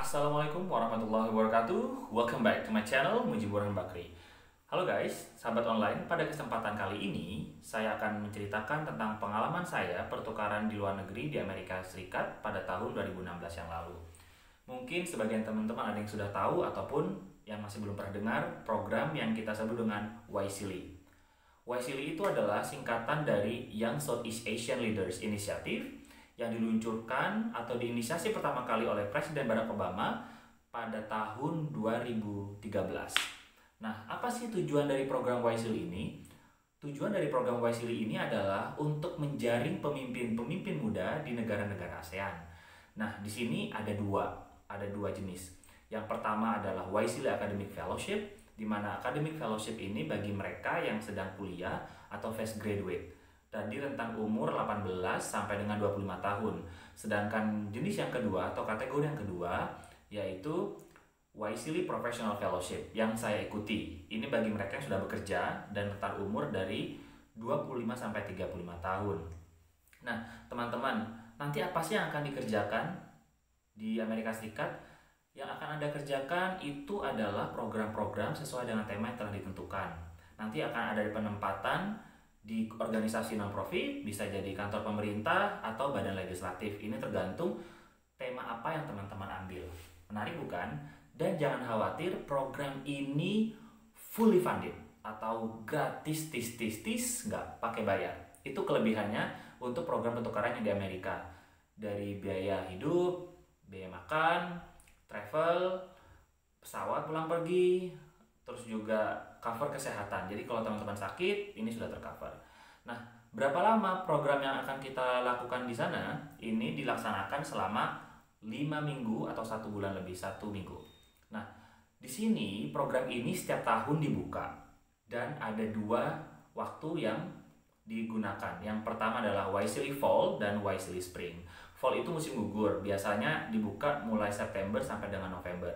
Assalamualaikum warahmatullahi wabarakatuh. Welcome back to my channel Mujiburan Bakri. Halo guys, sahabat online. Pada kesempatan kali ini saya akan menceritakan tentang pengalaman saya pertukaran di luar negeri di Amerika Serikat pada tahun 2016 yang lalu. Mungkin sebagian teman-teman ada yang sudah tahu ataupun yang masih belum pernah dengar program yang kita sebut dengan YSEALI. YSEALI itu adalah singkatan dari Young Southeast Asian Leaders Initiative yang diluncurkan atau diinisiasi pertama kali oleh Presiden Barack Obama pada tahun 2013. Nah, apa sih tujuan dari program YSEALI ini? Tujuan dari program YSEALI ini adalah untuk menjaring pemimpin-pemimpin muda di negara-negara ASEAN. Nah, di sini ada dua jenis. Yang pertama adalah YSEALI Academic Fellowship, di mana Academic Fellowship ini bagi mereka yang sedang kuliah atau fresh graduate dan di rentang umur 18 sampai dengan 25 tahun. Sedangkan jenis yang kedua atau kategori yang kedua yaitu YSEALI Professional Fellowship yang saya ikuti. Ini bagi mereka yang sudah bekerja dan rentang umur dari 25 sampai 35 tahun. Nah, teman-teman, nanti apa sih yang akan dikerjakan di Amerika Serikat? Yang akan Anda kerjakan itu adalah program-program sesuai dengan tema yang telah ditentukan. Nanti akan ada penempatan di organisasi non-profit, bisa jadi kantor pemerintah atau badan legislatif. Ini tergantung tema apa yang teman-teman ambil. Menarik bukan? Dan jangan khawatir, program ini fully funded atau gratis, nggak pakai bayar. Itu kelebihannya untuk program pertukaran yang di Amerika. Dari biaya hidup, biaya makan, travel, pesawat pulang pergi, terus juga cover kesehatan. Jadi kalau teman-teman sakit, ini sudah tercover. Nah, berapa lama program yang akan kita lakukan di sana? Ini dilaksanakan selama 5 minggu atau 1 bulan lebih, 1 minggu. Nah, di sini program ini setiap tahun dibuka dan ada 2 waktu yang digunakan. Yang pertama adalah YSEALI Fall dan YSEALI Spring. Fall itu musim gugur, biasanya dibuka mulai September sampai dengan November.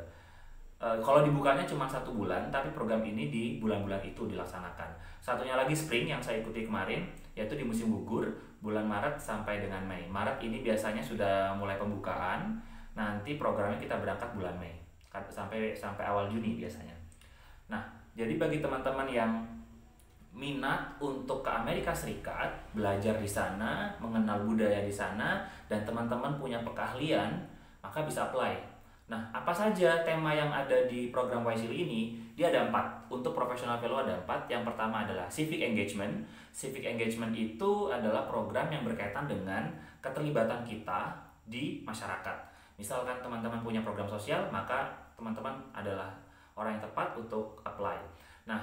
Kalau dibukanya cuma 1 bulan, tapi program ini di bulan-bulan itu dilaksanakan. Satunya lagi Spring yang saya ikuti kemarin, yaitu di musim gugur, bulan Maret sampai dengan Mei. Maret ini biasanya sudah mulai pembukaan, nanti programnya kita berangkat bulan Mei, sampai awal Juni biasanya. Nah, jadi bagi teman-teman yang minat untuk ke Amerika Serikat, belajar di sana, mengenal budaya di sana, dan teman-teman punya keahlian, maka bisa apply. Nah, apa saja tema yang ada di program YSEALI ini? Dia ada 4. Untuk professional fellow ada 4. Yang pertama adalah civic engagement. Civic engagement itu adalah program yang berkaitan dengan keterlibatan kita di masyarakat. Misalkan teman-teman punya program sosial, maka teman-teman adalah orang yang tepat untuk apply. Nah,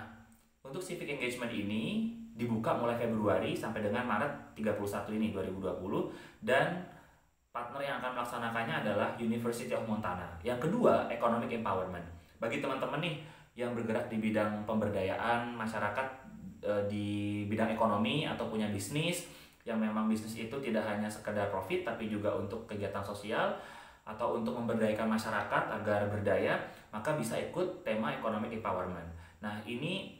untuk civic engagement ini dibuka mulai Februari sampai dengan Maret 31 ini 2020 dan partner yang akan melaksanakannya adalah University of Montana. Yang kedua, economic empowerment. Bagi teman-teman nih yang bergerak di bidang pemberdayaan masyarakat di bidang ekonomi atau punya bisnis yang memang bisnis itu tidak hanya sekedar profit tapi juga untuk kegiatan sosial atau untuk memberdayakan masyarakat agar berdaya, maka bisa ikut tema economic empowerment. Nah, ini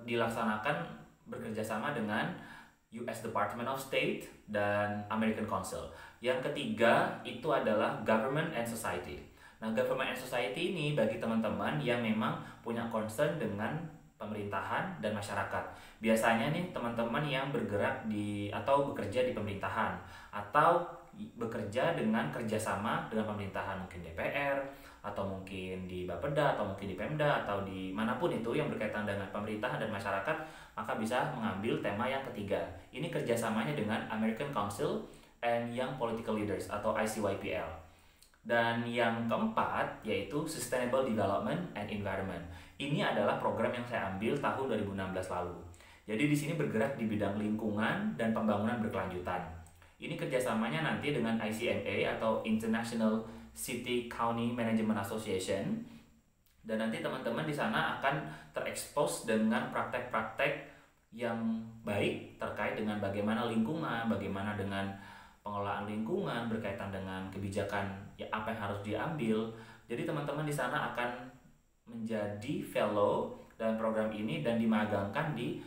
dilaksanakan bekerjasama dengan US Department of State dan American Council. Yang ketiga itu adalah Government and Society. Nah, Government and Society ini bagi teman-teman yang memang punya concern dengan pemerintahan dan masyarakat. Biasanya nih teman-teman yang bergerak di atau bekerja di pemerintahan atau bekerja dengan kerjasama dengan pemerintahan, mungkin DPR atau mungkin di Bapeda atau mungkin di Pemda atau di manapun itu yang berkaitan dengan pemerintahan dan masyarakat, maka bisa mengambil tema yang ketiga. Ini kerjasamanya dengan American Council and Young Political Leaders atau ICYPL. Dan yang keempat yaitu Sustainable Development and Environment. Ini adalah program yang saya ambil tahun 2016 lalu. Jadi di sini bergerak di bidang lingkungan dan pembangunan berkelanjutan. Ini kerjasamanya nanti dengan ICMA atau International City County Management Association. Dan nanti teman-teman di sana akan terekspos dengan praktek-praktek yang baik terkait dengan bagaimana lingkungan, bagaimana dengan pengelolaan lingkungan berkaitan dengan kebijakan ya apa yang harus diambil. Jadi teman-teman di sana akan menjadi fellow dalam program ini dan dimagangkan di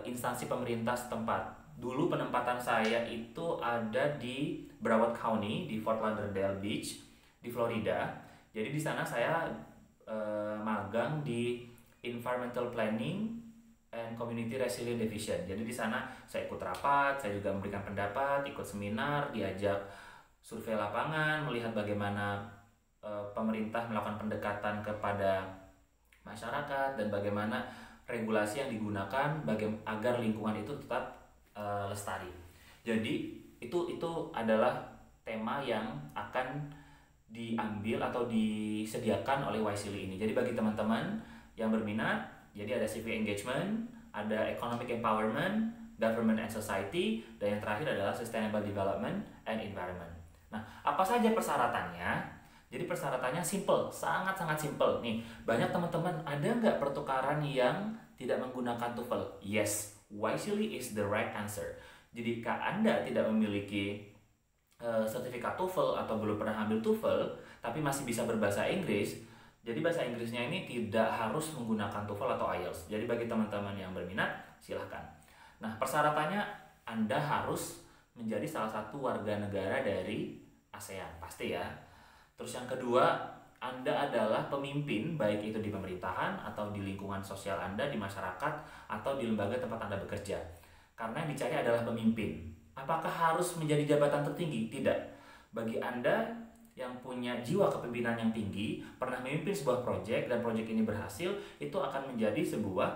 instansi pemerintah setempat. Dulu penempatan saya itu ada di Broward County di Fort Lauderdale Beach di Florida. Jadi di sana saya magang di Environmental Planning and Community Resilient Division. Jadi di sana saya ikut rapat, saya juga memberikan pendapat, ikut seminar, diajak survei lapangan, melihat bagaimana pemerintah melakukan pendekatan kepada masyarakat dan bagaimana regulasi yang digunakan agar lingkungan itu tetap lestari. Jadi itu adalah tema yang akan diambil atau disediakan oleh YSEALI ini. Jadi bagi teman-teman yang berminat, jadi ada civic engagement, ada economic empowerment, government and society, dan yang terakhir adalah sustainable development and environment. Nah, apa saja persyaratannya? Jadi persyaratannya simple, sangat-sangat simple. Nih, banyak teman-teman ada nggak pertukaran yang tidak menggunakan TOEFL? Yes, YSEALI is the right answer. Jadi jika Anda tidak memiliki sertifikat TOEFL atau belum pernah ambil TOEFL, tapi masih bisa berbahasa Inggris, jadi bahasa Inggrisnya ini tidak harus menggunakan TOEFL atau IELTS. Jadi bagi teman-teman yang berminat, silahkan. Nah, persyaratannya Anda harus menjadi salah satu warga negara dari ASEAN, pasti ya. Terus yang kedua, Anda adalah pemimpin, baik itu di pemerintahan atau di lingkungan sosial Anda, di masyarakat, atau di lembaga tempat Anda bekerja. Karena yang dicari adalah pemimpin. Apakah harus menjadi jabatan tertinggi? Tidak. Bagi Anda yang punya jiwa kepemimpinan yang tinggi, pernah memimpin sebuah proyek dan proyek ini berhasil, itu akan menjadi sebuah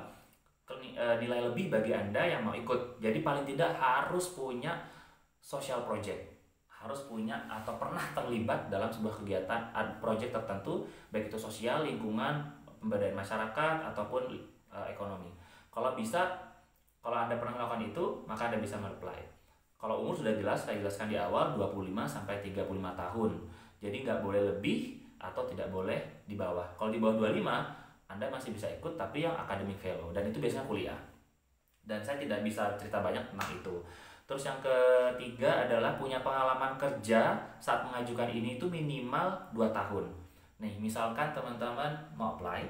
nilai lebih bagi Anda yang mau ikut. Jadi paling tidak harus punya social project, harus punya atau pernah terlibat dalam sebuah kegiatan proyek tertentu, baik itu sosial, lingkungan, pemberdayaan masyarakat ataupun ekonomi. Kalau Anda pernah melakukan itu, maka Anda bisa apply. Kalau umur sudah jelas, saya jelaskan di awal 25 sampai 35 tahun. Jadi nggak boleh lebih atau tidak boleh di bawah. Kalau di bawah 25, Anda masih bisa ikut tapi yang academic fellow, dan itu biasanya kuliah. Dan saya tidak bisa cerita banyak tentang itu. Terus yang ketiga adalah punya pengalaman kerja saat mengajukan ini itu minimal 2 tahun. Nih, misalkan teman-teman mau apply,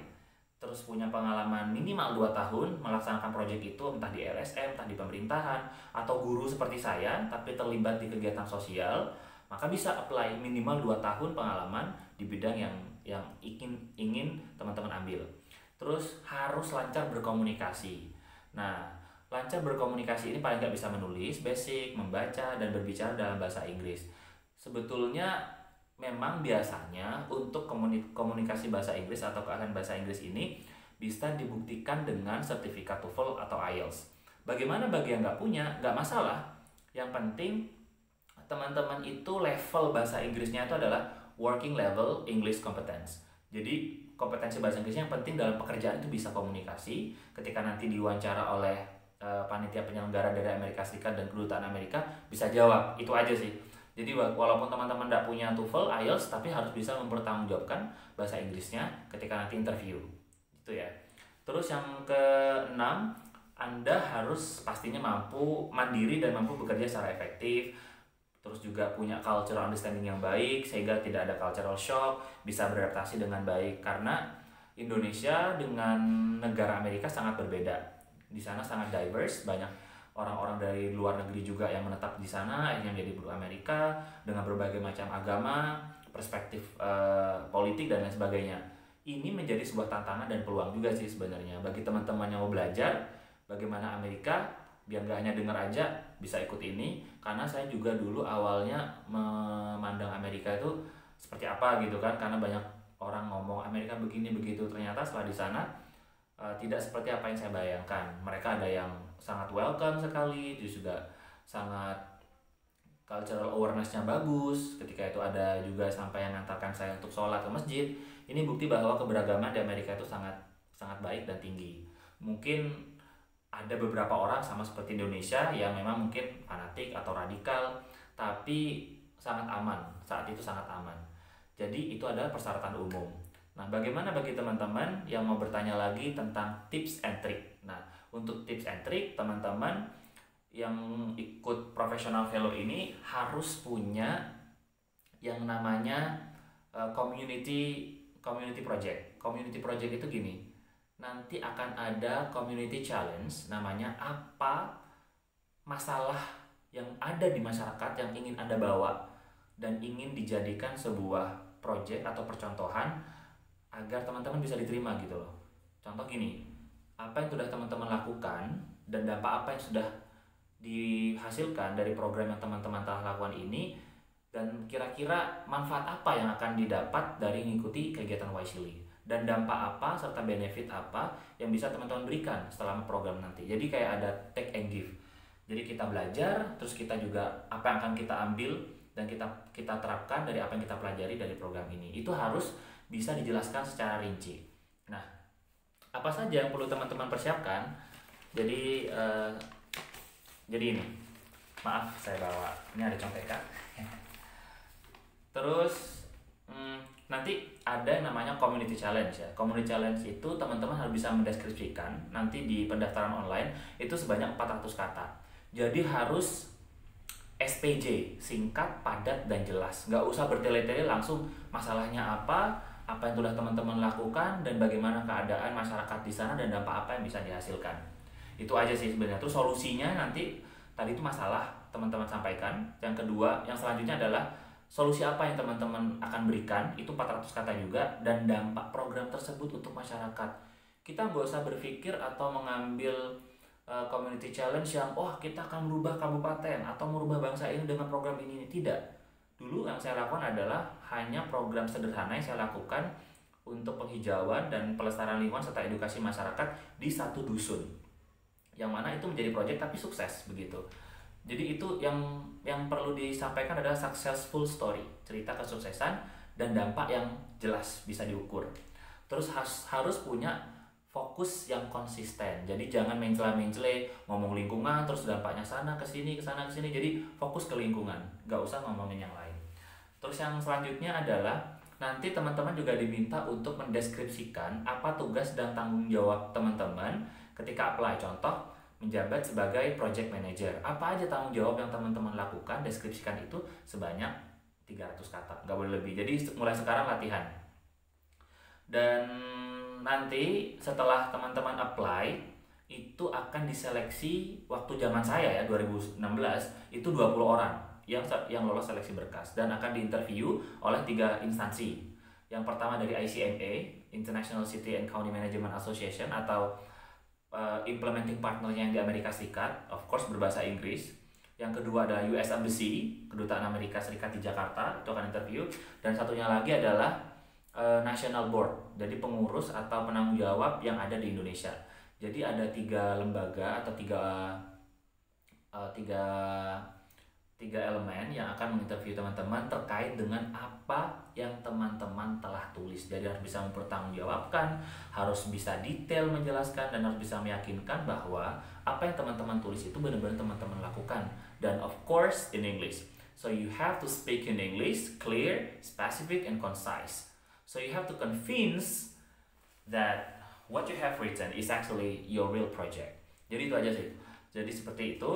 terus punya pengalaman minimal 2 tahun melaksanakan proyek itu, entah di LSM, entah di pemerintahan, atau guru seperti saya, tapi terlibat di kegiatan sosial, maka bisa apply minimal 2 tahun pengalaman di bidang yang ingin teman-teman ambil. Terus harus lancar berkomunikasi. Nah, lancar berkomunikasi ini paling nggak bisa menulis, basic, membaca, dan berbicara dalam bahasa Inggris. Sebetulnya memang biasanya untuk komunikasi bahasa Inggris atau keahlian bahasa Inggris ini bisa dibuktikan dengan sertifikat TOEFL atau IELTS. Bagaimana bagi yang nggak punya? Nggak masalah. Yang penting teman-teman itu level bahasa Inggrisnya itu adalah working level English competence. Jadi kompetensi bahasa Inggrisnya yang penting dalam pekerjaan itu bisa komunikasi. Ketika nanti diwawancara oleh panitia penyelenggara dari Amerika Serikat dan kedutaan Amerika, bisa jawab. Itu aja sih. Jadi walaupun teman-teman tidak punya TOEFL, IELTS, tapi harus bisa mempertanggungjawabkan bahasa Inggrisnya ketika nanti interview. Itu ya. Terus yang keenam, Anda harus pastinya mampu mandiri dan mampu bekerja secara efektif. Terus juga punya cultural understanding yang baik sehingga tidak ada cultural shock, bisa beradaptasi dengan baik, karena Indonesia dengan negara Amerika sangat berbeda. Di sana sangat diverse, banyak orang-orang dari luar negeri juga yang menetap di sana, yang menjadi buruh Amerika dengan berbagai macam agama, perspektif politik dan lain sebagainya. Ini menjadi sebuah tantangan dan peluang juga sih sebenarnya bagi teman-teman yang mau belajar bagaimana Amerika, biar nggak hanya dengar aja, bisa ikut ini. Karena saya juga dulu awalnya memandang Amerika itu seperti apa gitu kan, karena banyak orang ngomong Amerika begini begitu, ternyata setelah di sana tidak seperti apa yang saya bayangkan. Mereka ada yang sangat welcome sekali, juga sangat cultural awareness-nya bagus. Ketika itu ada juga sampai yang mengantarkan saya untuk sholat ke masjid. Ini bukti bahwa keberagaman di Amerika itu sangat baik dan tinggi. Mungkin ada beberapa orang sama seperti Indonesia yang memang mungkin fanatik atau radikal, tapi sangat aman, saat itu sangat aman. Jadi itu adalah persyaratan umum. Nah, bagaimana bagi teman-teman yang mau bertanya lagi tentang tips and trick? Nah, untuk tips and trick, teman-teman yang ikut professional fellow ini harus punya yang namanya community project. Community project itu gini, nanti akan ada community challenge, namanya apa masalah yang ada di masyarakat yang ingin Anda bawa dan ingin dijadikan sebuah project atau percontohan agar teman-teman bisa diterima gitu loh. Contoh gini, apa yang sudah teman-teman lakukan dan dampak apa yang sudah dihasilkan dari program yang teman-teman telah lakukan ini, dan kira-kira manfaat apa yang akan didapat dari mengikuti kegiatan Wisely, dan dampak apa serta benefit apa yang bisa teman-teman berikan setelah program nanti. Jadi kayak ada take and give. Jadi kita belajar, terus kita juga apa yang akan kita ambil dan kita terapkan dari apa yang kita pelajari dari program ini. Itu harus bisa dijelaskan secara rinci. Nah, apa saja yang perlu teman-teman persiapkan? Jadi ini, maaf saya bawa, ini ada contekan. Terus nanti ada yang namanya community challenge ya. Community challenge itu teman-teman harus bisa mendeskripsikan nanti di pendaftaran online itu sebanyak 400 kata. Jadi harus SPJ, singkat, padat, dan jelas. Nggak usah bertele-tele, langsung masalahnya apa yang sudah teman-teman lakukan, dan bagaimana keadaan masyarakat di sana, dan dampak apa yang bisa dihasilkan. Itu aja sih sebenarnya. Terus solusinya nanti, tadi itu masalah teman-teman sampaikan. Yang kedua, yang selanjutnya adalah solusi apa yang teman-teman akan berikan, itu 400 kata juga, dan dampak program tersebut untuk masyarakat. Kita nggak usah berpikir atau mengambil community challenge yang kita akan merubah kabupaten atau merubah bangsa ini dengan program ini. Tidak. Dulu yang saya lakukan adalah hanya program sederhana yang saya lakukan untuk penghijauan dan pelestarian lingkungan serta edukasi masyarakat di satu dusun, yang mana itu menjadi proyek tapi sukses begitu. Jadi itu yang perlu disampaikan adalah successful story, cerita kesuksesan dan dampak yang jelas bisa diukur. Terus harus punya fokus yang konsisten. Jadi jangan mencela-mencela, ngomong lingkungan terus dampaknya sana ke sini, ke sana ke sini. Jadi fokus ke lingkungan, nggak usah ngomongin yang lain. Terus yang selanjutnya adalah nanti teman-teman juga diminta untuk mendeskripsikan apa tugas dan tanggung jawab teman-teman ketika apply. Contoh, menjabat sebagai project manager. Apa aja tanggung jawab yang teman-teman lakukan, deskripsikan itu sebanyak 300 kata, nggak boleh lebih. Jadi mulai sekarang latihan. Dan nanti setelah teman-teman apply, itu akan diseleksi. Waktu zaman saya ya 2016 itu 20 orang yang lolos seleksi berkas dan akan diinterview oleh 3 instansi. Yang pertama dari ICMA, International City and County Management Association, atau implementing partnernya yang di Amerika Serikat, of course berbahasa Inggris. Yang kedua adalah US Embassy, kedutaan Amerika Serikat di Jakarta, itu akan interview. Dan satunya lagi adalah National Board, jadi pengurus atau penanggung jawab yang ada di Indonesia. Jadi ada 3 lembaga atau tiga elemen yang akan menginterview teman-teman terkait dengan apa yang teman-teman telah tulis. Jadi harus bisa mempertanggungjawabkan, harus bisa detail menjelaskan, dan harus bisa meyakinkan bahwa apa yang teman-teman tulis itu benar-benar teman-teman lakukan. Dan of course in English. So you have to speak in English, clear, specific, and concise. So you have to convince that what you have written is actually your real project. Jadi itu aja sih. Jadi seperti itu.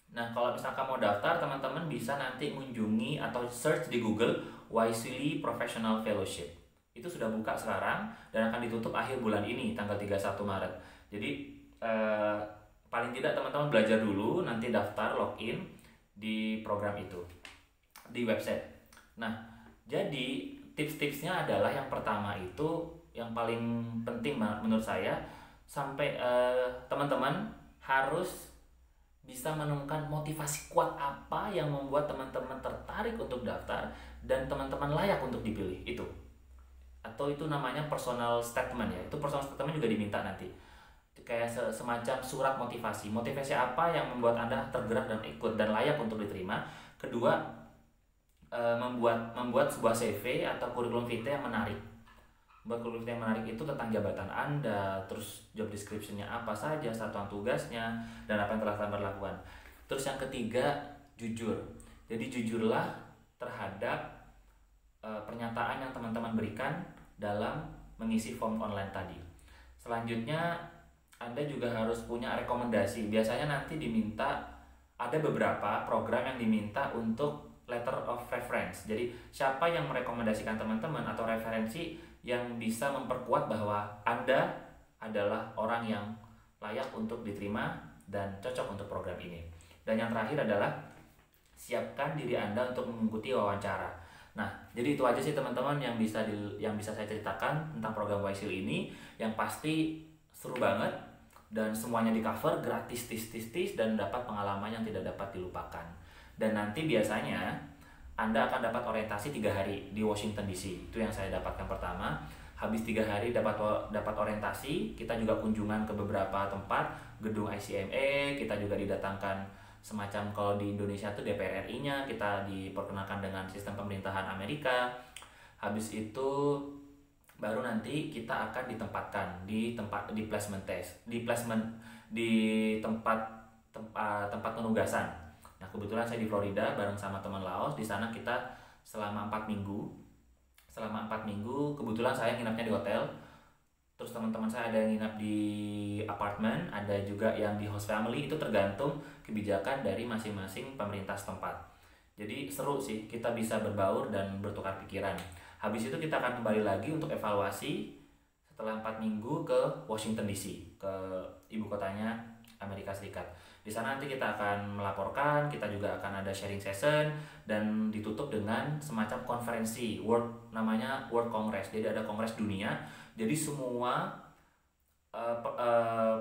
Nah, kalau misalkan mau daftar, teman-teman bisa nanti mengunjungi atau search di Google Wisely Professional Fellowship. Itu sudah buka sekarang dan akan ditutup akhir bulan ini, tanggal 31 Maret. Jadi paling tidak teman-teman belajar dulu, nanti daftar, login di program itu, di website. Nah, jadi tips-tipsnya adalah yang pertama itu yang paling penting menurut saya, sampai teman-teman harus bisa menemukan motivasi kuat apa yang membuat teman-teman tertarik untuk daftar dan teman-teman layak untuk dipilih itu. Atau itu namanya personal statement ya. Itu personal statement juga diminta nanti. Kayak semacam surat motivasi. Motivasi apa yang membuat Anda tergerak dan ikut dan layak untuk diterima. Kedua, membuat sebuah CV atau kurikulum vitae yang menarik. Buat kurikulum vitae yang menarik itu tentang jabatan Anda, terus job description-nya apa saja, satuan tugasnya, dan apa yang telah teman lakukan. Terus yang ketiga, jujur. Jadi jujurlah terhadap pernyataan yang teman-teman berikan dalam mengisi form online tadi. Selanjutnya, Anda juga harus punya rekomendasi. Biasanya nanti diminta, ada beberapa program yang diminta untuk letter of reference. Jadi siapa yang merekomendasikan teman-teman atau referensi yang bisa memperkuat bahwa Anda adalah orang yang layak untuk diterima dan cocok untuk program ini. Dan yang terakhir adalah siapkan diri Anda untuk mengikuti wawancara. Nah, jadi itu aja sih teman-teman yang bisa saya ceritakan tentang program YSEAL ini. Yang pasti seru banget dan semuanya di cover gratis tis dan dapat pengalaman yang tidak dapat dilupakan. Dan nanti biasanya Anda akan dapat orientasi 3 hari di Washington DC. Itu yang saya dapatkan pertama. Habis 3 hari dapat orientasi, kita juga kunjungan ke beberapa tempat, gedung ICMA, kita juga didatangkan semacam kalau di Indonesia tuh DPR RI-nya, kita diperkenalkan dengan sistem pemerintahan Amerika. Habis itu baru nanti kita akan ditempatkan di placement test, di tempat penugasan. Nah, kebetulan saya di Florida bareng sama teman Laos. Di sana kita selama 4 minggu. Selama 4 minggu kebetulan saya nginapnya di hotel. Terus teman-teman saya ada yang nginap di apartemen, ada juga yang di host family. Itu tergantung kebijakan dari masing-masing pemerintah setempat. Jadi seru sih, kita bisa berbaur dan bertukar pikiran. Habis itu kita akan kembali lagi untuk evaluasi setelah 4 minggu ke Washington DC, ke ibu kotanya Amerika Serikat. Di sana nanti kita akan melaporkan, kita juga akan ada sharing session dan ditutup dengan semacam konferensi namanya World Congress. Jadi ada kongres dunia. Jadi semua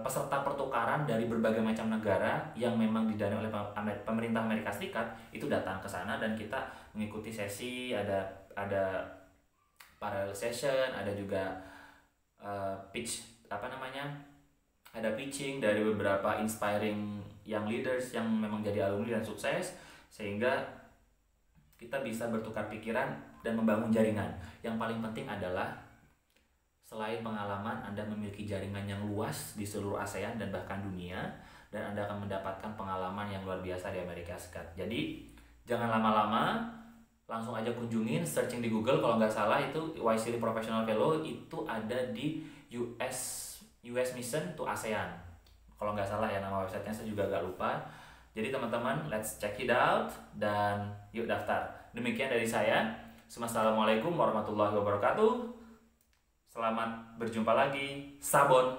peserta pertukaran dari berbagai macam negara yang memang didanai oleh pemerintah Amerika Serikat itu datang ke sana dan kita mengikuti sesi, ada parallel session, ada juga ada pitching dari beberapa inspiring young leaders yang memang jadi alumni dan sukses, sehingga kita bisa bertukar pikiran dan membangun jaringan. Yang paling penting adalah selain pengalaman, Anda memiliki jaringan yang luas di seluruh ASEAN dan bahkan dunia, dan Anda akan mendapatkan pengalaman yang luar biasa di Amerika Serikat. Jadi jangan lama-lama, langsung aja kunjungin, searching di Google. Kalau nggak salah itu YSEAL Professional Fellow itu ada di US Mission to ASEAN. Kalau nggak salah ya nama websitenya, saya juga agak lupa. Jadi teman-teman, let's check it out dan yuk daftar. Demikian dari saya. Assalamualaikum warahmatullahi wabarakatuh. Selamat berjumpa lagi. Sabon.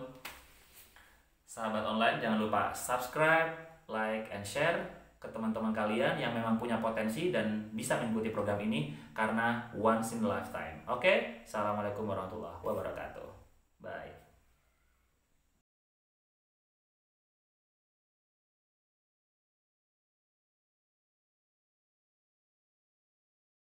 Sahabat online, jangan lupa subscribe, like, and share ke teman-teman kalian yang memang punya potensi dan bisa mengikuti program ini karena once in a lifetime. Oke? Assalamualaikum warahmatullahi wabarakatuh. Bye.